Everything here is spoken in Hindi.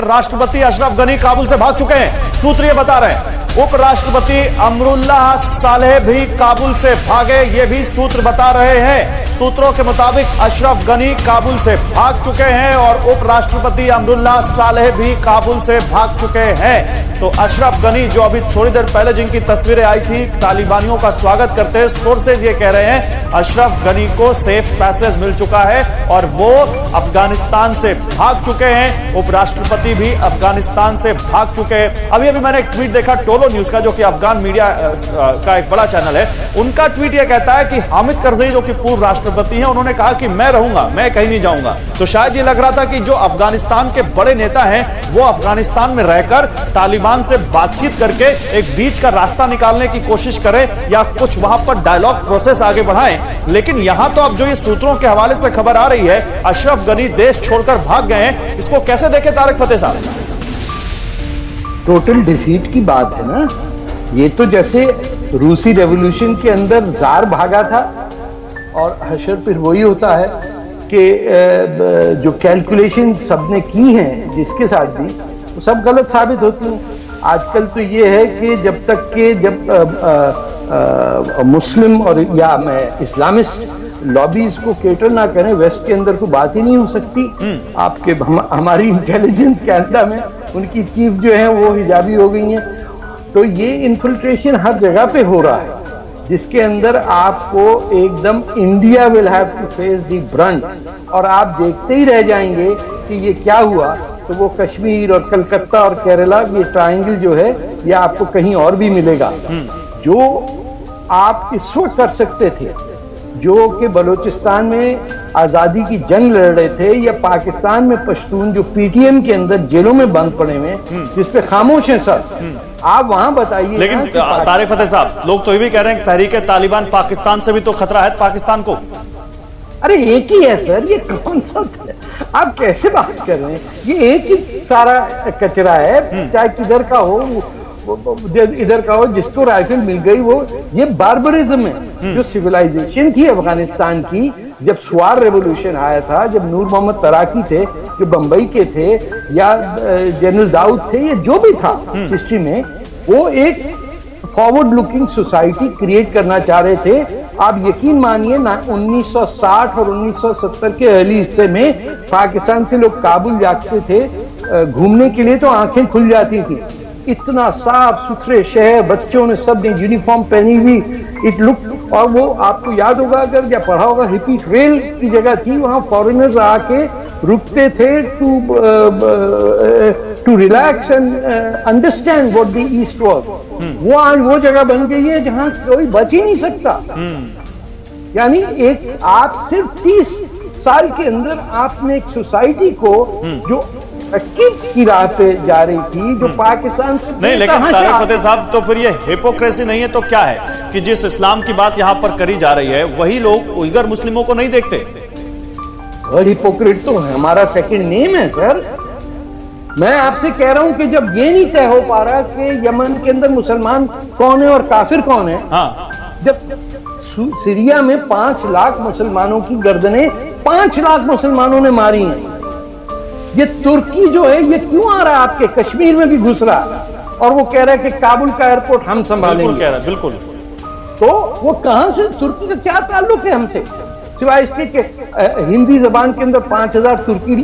राष्ट्रपति अशरफ गनी काबुल से भाग चुके हैं। सूत्र ये बता रहे हैं उपराष्ट्रपति अमरुल्लाह सालेह भी काबुल से भागे, ये भी सूत्र बता रहे हैं। सूत्रों के मुताबिक अशरफ गनी काबुल से भाग चुके हैं और उपराष्ट्रपति अमरुल्लाह सालेह भी काबुल से भाग चुके हैं। तो अशरफ गनी जो अभी थोड़ी देर पहले जिनकी तस्वीरें आई थी तालिबानियों का स्वागत करते हैं, सोर्सेज ये कह रहे हैं अशरफ गनी को सेफ पैसेज मिल चुका है और वो अफगानिस्तान से भाग चुके हैं। उपराष्ट्रपति भी अफगानिस्तान से भाग चुके हैं। अभी मैंने एक ट्वीट देखा टोलो न्यूज का, जो कि अफगान मीडिया का एक बड़ा चैनल है, उनका ट्वीट यह कहता है कि हामिद करजई जो कि पूर्व राष्ट्रपति हैं, उन्होंने कहा कि मैं रहूंगा, मैं कहीं नहीं जाऊंगा। तो शायद ये लग रहा था कि जो अफगानिस्तान के बड़े नेता हैं वो अफगानिस्तान में रहकर तालिबान से बातचीत करके एक बीच का रास्ता निकालने की कोशिश करें या कुछ वहां पर डायलॉग प्रोसेस आगे बढ़ाएं। लेकिन यहां तो अब जो ये सूत्रों के हवाले से खबर आ रही है अशरफ गनी देश छोड़कर भाग गए हैं, इसको कैसे देखें तारिक फतेह साहब? टोटल डिफीट की बात है ना। ये तो जैसे रूसी रेवोल्यूशन के अंदर जार भागा था और हशर फिर वही होता है कि जो कैलकुलेशन सबने की हैं जिसके साथ भी वो सब गलत साबित होती हैं। आजकल तो ये है कि जब तक के मुस्लिम और या मैं इस्लामिस्ट लॉबीज को केटर ना करें वेस्ट के अंदर तो बात ही नहीं हो सकती। आपके हमारी इंटेलिजेंस कैनेडा में उनकी चीफ जो है वो हिजाबी हो गई हैं। तो ये इन्फिल्ट्रेशन हर जगह पे हो रहा है जिसके अंदर आपको एकदम India will have to face the brunt और आप देखते ही रह जाएंगे कि ये क्या हुआ। तो वो कश्मीर और कलकत्ता और केरला ये ट्रायंगल जो है ये आपको कहीं और भी मिलेगा। जो आप इस वक्त कर सकते थे, जो कि बलूचिस्तान में आजादी की जंग लड़ रहे थे या पाकिस्तान में पश्तून जो पीटीएम के अंदर जेलों में बंद पड़े हुए जिस पे खामोश हैं सब, आप वहां बताइए। लेकिन तारिक फतेह साहब लोग तो ये भी कह रहे हैं कि तहरीक तालिबान पाकिस्तान से भी तो खतरा है पाकिस्तान को। अरे एक ही है सर, ये कौन सा आप कैसे बात कर रहे हैं? ये एक ही सारा कचरा है, चाहे किधर का हो, इधर का हो, जिसको राइफल मिल गई वो ये बार्बरिज्म है। जो सिविलाइजेशन थी अफगानिस्तान की, जब स्वार रेवोल्यूशन आया था, जब नूर मोहम्मद तराकी थे जो बंबई के थे या जनरल दाऊद थे, ये जो भी था हिस्ट्री में, वो एक फॉरवर्ड लुकिंग सोसाइटी क्रिएट करना चाह रहे थे। आप यकीन मानिए ना 1960 और 1970 के अर्ली हिस्से में पाकिस्तान से लोग काबुल जाते थे घूमने के लिए तो आंखें खुल जाती थी। इतना साफ सुथरे शहर, बच्चों ने सब ने यूनिफॉर्म पहनी हुई, इट लुक। और वो आपको याद होगा अगर या पढ़ा होगा, हिपी ट्रेल की जगह थी, वहां फॉरेनर्स आके रुकते थे to relax and understand what the east was. वो आज वो जगह बन गई है जहां कोई बच ही नहीं सकता। यानी एक आप सिर्फ 30 साल के अंदर आपने एक सोसाइटी को जो की राह पे जा रही थी, जो पाकिस्तान से नहीं, लेकिन तारिक फतेह साहब तो फिर ये हिपोक्रेसी नहीं है तो क्या है कि जिस इस्लाम की बात यहां पर करी जा रही है वही लोग उइगर मुस्लिमों को नहीं देखते? और हिपोक्रेट तो हमारा सेकंड नेम है सर। मैं आपसे कह रहा हूं कि जब ये नहीं तय हो पा रहा कि यमन के अंदर मुसलमान कौन है और काफिर कौन है, जब सीरिया में 5 लाख मुसलमानों की गर्दनें 5 लाख मुसलमानों ने मारी हैं, ये तुर्की जो है ये क्यों आ रहा है आपके कश्मीर में भी घुस रहा है और वो कह रहा है कि काबुल का एयरपोर्ट हम संभालेंगे। कह रहा है बिल्कुल। तो वो कहां से, तुर्की का क्या ताल्लुक है हमसे, सिवाय इसके कि हिंदी जबान के अंदर 5000 तुर्की